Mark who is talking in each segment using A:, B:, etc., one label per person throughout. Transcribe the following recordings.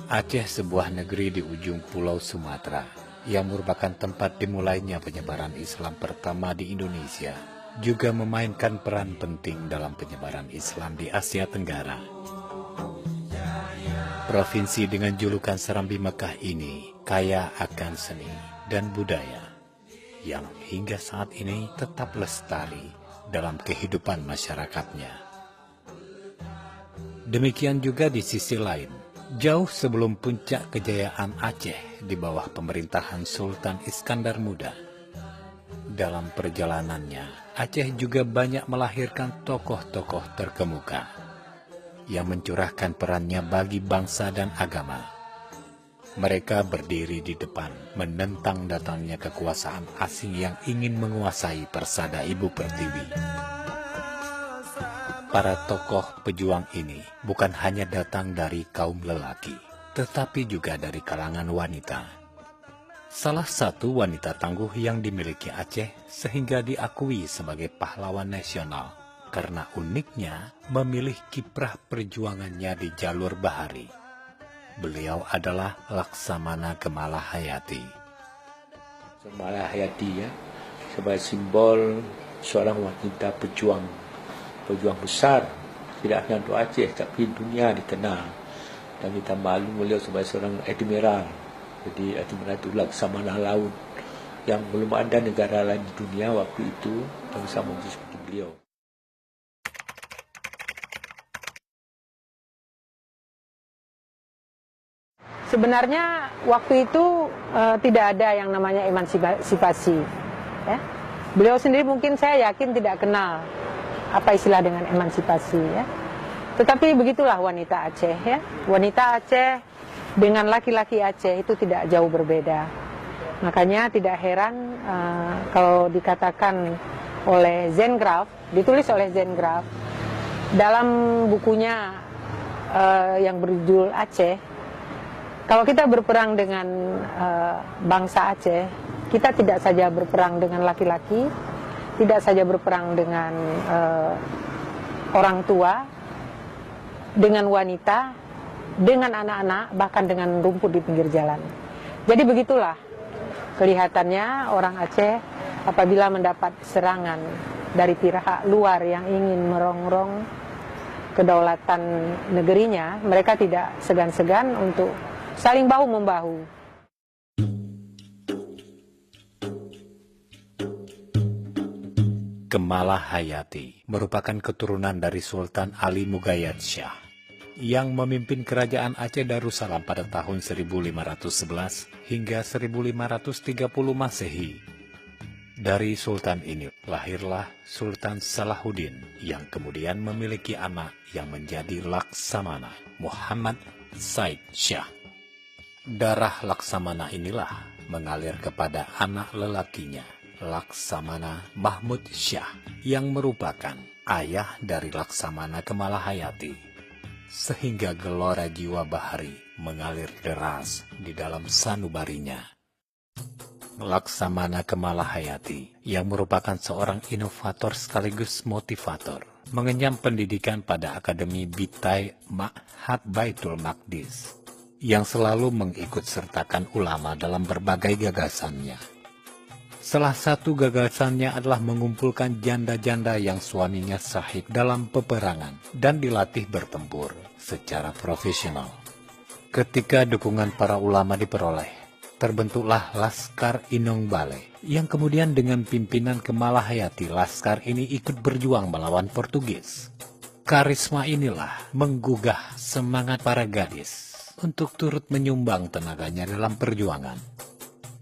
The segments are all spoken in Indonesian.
A: Aceh sebuah negeri di ujung pulau Sumatera yang merupakan tempat dimulainya penyebaran Islam pertama di Indonesia, juga memainkan peran penting dalam penyebaran Islam di Asia Tenggara. Provinsi dengan julukan Serambi Mekah ini kaya akan seni dan budaya yang hingga saat ini tetap lestari dalam kehidupan masyarakatnya. Demikian juga di sisi lain, jauh sebelum puncak kejayaan Aceh di bawah pemerintahan Sultan Iskandar Muda. Dalam perjalanannya, Aceh juga banyak melahirkan tokoh-tokoh terkemuka yang mencurahkan perannya bagi bangsa dan agama. Mereka berdiri di depan menentang datangnya kekuasaan asing yang ingin menguasai persada Ibu Pertiwi. Para tokoh pejuang ini bukan hanya datang dari kaum lelaki, tetapi juga dari kalangan wanita. Salah satu wanita tangguh yang dimiliki Aceh sehingga diakui sebagai pahlawan nasional karena uniknya memilih kiprah perjuangannya di jalur bahari. Beliau adalah Laksamana Kemalahayati.
B: Kemalahayati ya, sebagai simbol seorang wanita pejuang besar, tidak hanya untuk Aceh tapi dunia dikenal. Dan kita malu beliau sebagai seorang admiral. Jadi admiral itu laksamana laut yang belum ada negara lain di dunia waktu itu yang bisa menjadi seperti beliau.
C: Sebenarnya waktu itu tidak ada yang namanya emansipasi. Ya. Beliau sendiri mungkin saya yakin tidak kenal apa istilah dengan emansipasi. Ya. Tetapi begitulah wanita Aceh. Ya. Wanita Aceh dengan laki-laki Aceh itu tidak jauh berbeda. Makanya tidak heran kalau dikatakan oleh Zengraf, ditulis oleh Zengraf dalam bukunya yang berjudul Aceh. Kalau kita berperang dengan bangsa Aceh, kita tidak saja berperang dengan laki-laki, tidak saja berperang dengan orang tua, dengan wanita, dengan anak-anak, bahkan dengan rumput di pinggir jalan. Jadi begitulah kelihatannya orang Aceh apabila mendapat serangan dari pihak luar yang ingin merongrong kedaulatan negerinya, mereka tidak segan-segan untuk saling bahu-membahu.
A: Kemalahayati merupakan keturunan dari Sultan Ali Mugayyad Shah yang memimpin kerajaan Aceh Darussalam pada tahun 1511 hingga 1530 Masehi. Dari Sultan ini lahirlah Sultan Salahuddin yang kemudian memiliki anak yang menjadi Laksamana, Muhammad Said Shah. Darah Laksamana inilah mengalir kepada anak lelakinya, Laksamana Mahmud Shah, yang merupakan ayah dari Laksamana Kemalahayati, sehingga gelora jiwa bahari mengalir deras di dalam sanubarinya. Laksamana Kemalahayati yang merupakan seorang inovator sekaligus motivator, mengenyam pendidikan pada Akademi Bitai Ma'had Baitul Maqdis, yang selalu mengikut sertakan ulama dalam berbagai gagasannya. Salah satu gagasannya adalah mengumpulkan janda-janda yang suaminya syahid dalam peperangan dan dilatih bertempur secara profesional. Ketika dukungan para ulama diperoleh, terbentuklah Laskar Inong Bale, yang kemudian dengan pimpinan Kemalahayati, laskar ini ikut berjuang melawan Portugis. Karisma inilah menggugah semangat para gadis untuk turut menyumbang tenaganya dalam perjuangan.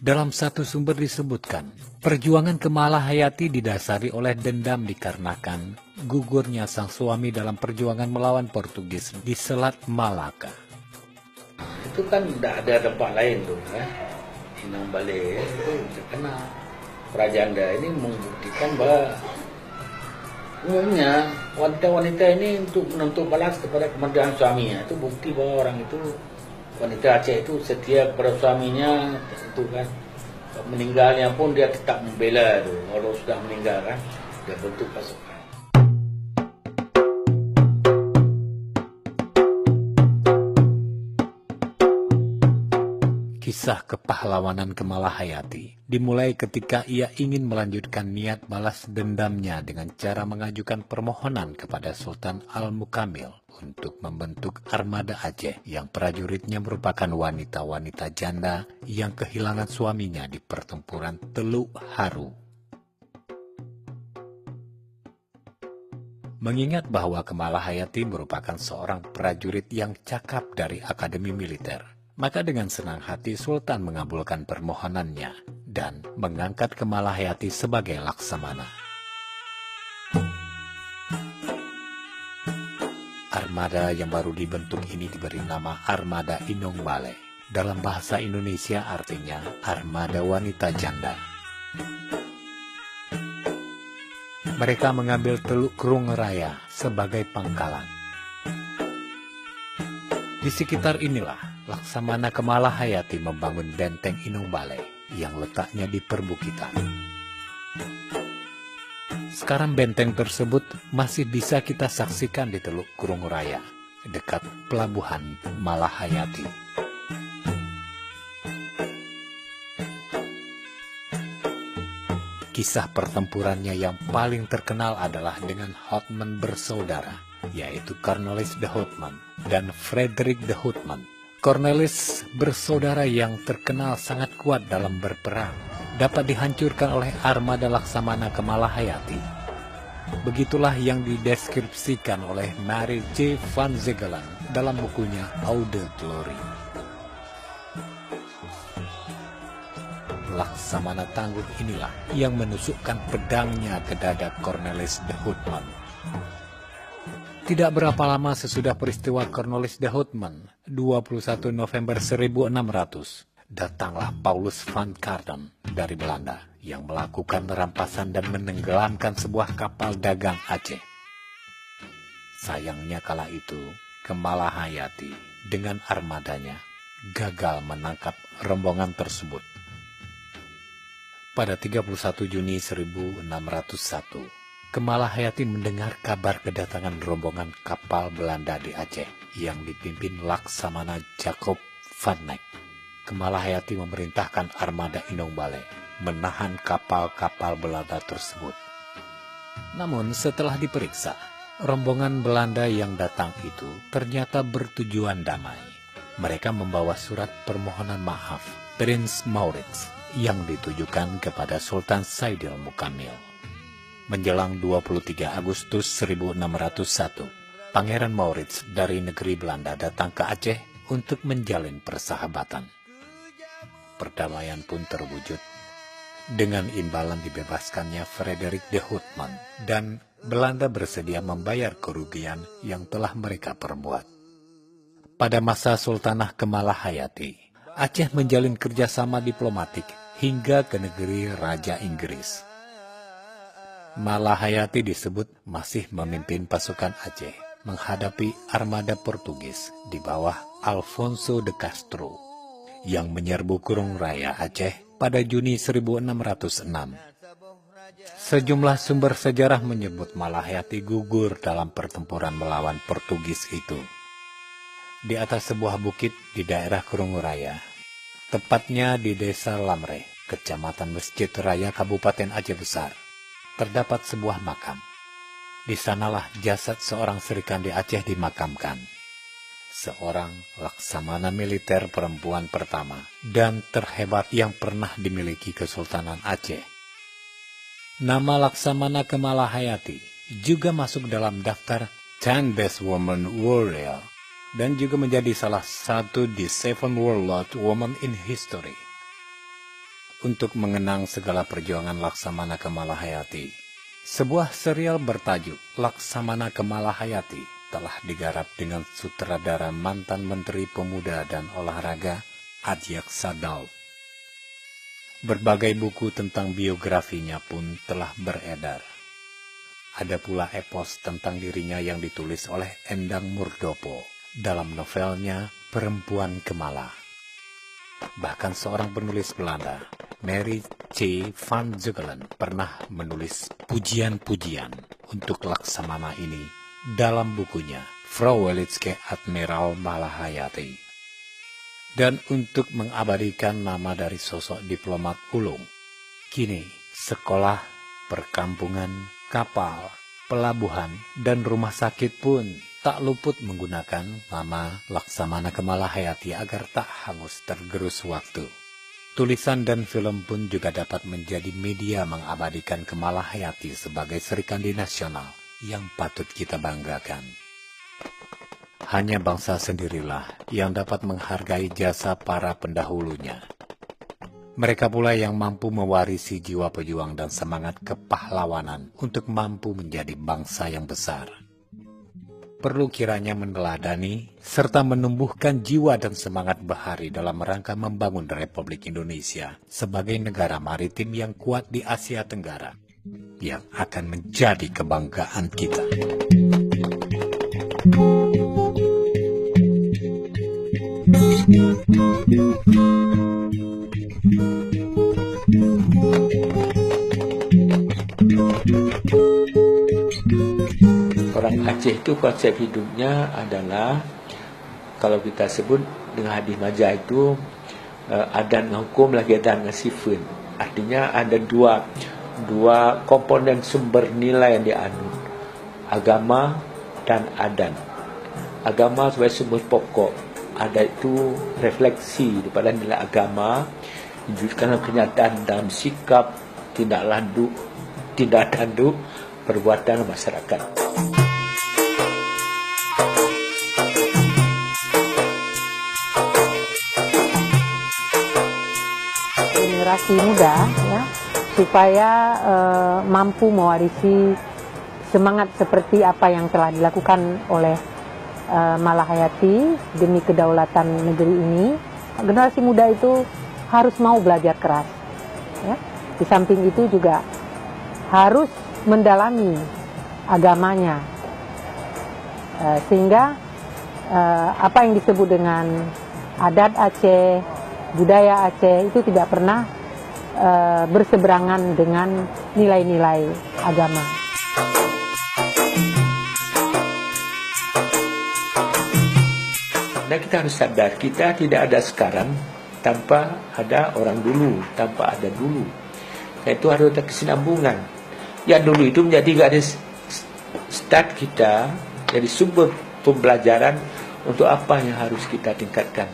A: Dalam satu sumber disebutkan, perjuangan Kemalahayati didasari oleh dendam dikarenakan gugurnya sang suami dalam perjuangan melawan Portugis di Selat Malaka.
B: Itu kan tidak ada tempat lain tuh ya. Inong Bale itu terkenal. Prajanda ini membuktikan bahwa umumnya wanita-wanita ini untuk menuntut balas kepada kemerdekaan suaminya. Itu bukti bahwa orang itu, wanita Aceh itu setia kepada suaminya. Itu kan meninggalnya pun dia tetap membela itu. Kalau sudah meninggal kan dia bentuk pasukan.
A: Kisah kepahlawanan Kemalahayati dimulai ketika ia ingin melanjutkan niat balas dendamnya dengan cara mengajukan permohonan kepada Sultan Al-Mukamil untuk membentuk armada Aceh yang prajuritnya merupakan wanita-wanita janda yang kehilangan suaminya di pertempuran Teluk Haru. Mengingat bahwa Kemalahayati merupakan seorang prajurit yang cakap dari Akademi Militer, maka dengan senang hati Sultan mengabulkan permohonannya dan mengangkat Kemalahayati sebagai laksamana. Armada yang baru dibentuk ini diberi nama Armada Inong Balai. Dalam bahasa Indonesia artinya Armada Wanita Janda. Mereka mengambil Teluk Krung Raya sebagai pangkalan. Di sekitar inilah Laksamana Kemalahayati membangun benteng Inong Balai yang letaknya di perbukitan. Sekarang benteng tersebut masih bisa kita saksikan di Teluk Krung Raya, dekat pelabuhan Malahayati. Kisah pertempurannya yang paling terkenal adalah dengan Houtman bersaudara, yaitu Cornelis de Houtman dan Frederik de Houtman. Cornelis bersaudara yang terkenal sangat kuat dalam berperang, dapat dihancurkan oleh armada Laksamana Kemalahayati. Begitulah yang dideskripsikan oleh Mary J. van Zegelen dalam bukunya Oude Glory. Laksamana tangguh inilah yang menusukkan pedangnya ke dada Cornelis de Houtman. Tidak berapa lama sesudah peristiwa Cornelis de Houtman, 21 November 1600, datanglah Paulus van Carden dari Belanda yang melakukan rampasan dan menenggelamkan sebuah kapal dagang Aceh. Sayangnya kala itu, Kemalahayati dengan armadanya gagal menangkap rombongan tersebut. Pada 31 Juni 1601, Kemalahayati mendengar kabar kedatangan rombongan kapal Belanda di Aceh yang dipimpin Laksamana Jacob van Neck. Kemalahayati memerintahkan armada Inong Balai menahan kapal-kapal Belanda tersebut. Namun setelah diperiksa, rombongan Belanda yang datang itu ternyata bertujuan damai. Mereka membawa surat permohonan maaf Prince Maurits yang ditujukan kepada Sultan Saidil Mukamil. Menjelang 23 Agustus 1601, Pangeran Maurits dari negeri Belanda datang ke Aceh untuk menjalin persahabatan. Perdamaian pun terwujud. Dengan imbalan dibebaskannya Frederik de Houtman dan Belanda bersedia membayar kerugian yang telah mereka perbuat. Pada masa Sultanah Kemalahayati, Aceh menjalin kerjasama diplomatik hingga ke negeri Raja Inggris. Malahayati disebut masih memimpin pasukan Aceh menghadapi armada Portugis di bawah Alfonso de Castro yang menyerbu Krung Raya Aceh pada Juni 1606. Sejumlah sumber sejarah menyebut Malahayati gugur dalam pertempuran melawan Portugis itu. Di atas sebuah bukit di daerah Krung Raya, tepatnya di Desa Lamre, Kecamatan Masjid Raya, Kabupaten Aceh Besar, terdapat sebuah makam. Di sanalah jasad seorang Serikandi Aceh dimakamkan. Seorang laksamana militer perempuan pertama dan terhebat yang pernah dimiliki Kesultanan Aceh. Nama Laksamana Kemalahayati juga masuk dalam daftar 10 Best Women Warrior dan juga menjadi salah satu di 7 Warlord Women in History. Untuk mengenang segala perjuangan Laksamana Kemalahayati, sebuah serial bertajuk Laksamana Kemalahayati telah digarap dengan sutradara mantan Menteri Pemuda dan Olahraga Adyak Sadal. Berbagai buku tentang biografinya pun telah beredar. Ada pula epos tentang dirinya yang ditulis oleh Endang Murdopo dalam novelnya Perempuan Kemala. Bahkan seorang penulis Belanda, Mary C. van Zegelen, pernah menulis pujian-pujian untuk Laksamana ini dalam bukunya Vrouwelijke Admiraal Malahayati. Dan untuk mengabadikan nama dari sosok diplomat ulung, kini sekolah, perkampungan, kapal, pelabuhan, dan rumah sakit pun tak luput menggunakan nama Laksamana Kemalahayati agar tak hangus tergerus waktu. Tulisan dan film pun juga dapat menjadi media mengabadikan Kemalahayati sebagai Serikandi nasional yang patut kita banggakan. Hanya bangsa sendirilah yang dapat menghargai jasa para pendahulunya. Mereka pula yang mampu mewarisi jiwa pejuang dan semangat kepahlawanan untuk mampu menjadi bangsa yang besar. Perlu kiranya meneladani serta menumbuhkan jiwa dan semangat bahari dalam rangka membangun Republik Indonesia sebagai negara maritim yang kuat di Asia Tenggara, yang akan menjadi kebanggaan kita.
B: Orang Aceh itu konsep hidupnya adalah, kalau kita sebut dengan hadis majah itu, adan dengan hukum lagi adan dengan sifat. Artinya ada dua komponen sumber nilai yang dianut, agama dan adan. Agama sebagai sumber pokok, adat itu refleksi daripada nilai agama, diwujudkan kenyataan dalam sikap, tindak tanduk, perbuatan masyarakat.
C: Generasi muda ya, supaya mampu mewarisi semangat seperti apa yang telah dilakukan oleh Malahayati demi kedaulatan negeri ini. Generasi muda itu harus mau belajar keras ya. Di samping itu juga harus mendalami agamanya, sehingga apa yang disebut dengan adat Aceh, budaya Aceh itu tidak pernah berseberangan dengan nilai-nilai agama.
B: Dan kita harus sadar, kita tidak ada sekarang tanpa ada orang dulu, tanpa ada dulu. Dan itu harus ada kesinambungan. Yang dulu itu menjadi garis start kita, jadi sumber pembelajaran untuk apa yang harus kita tingkatkan.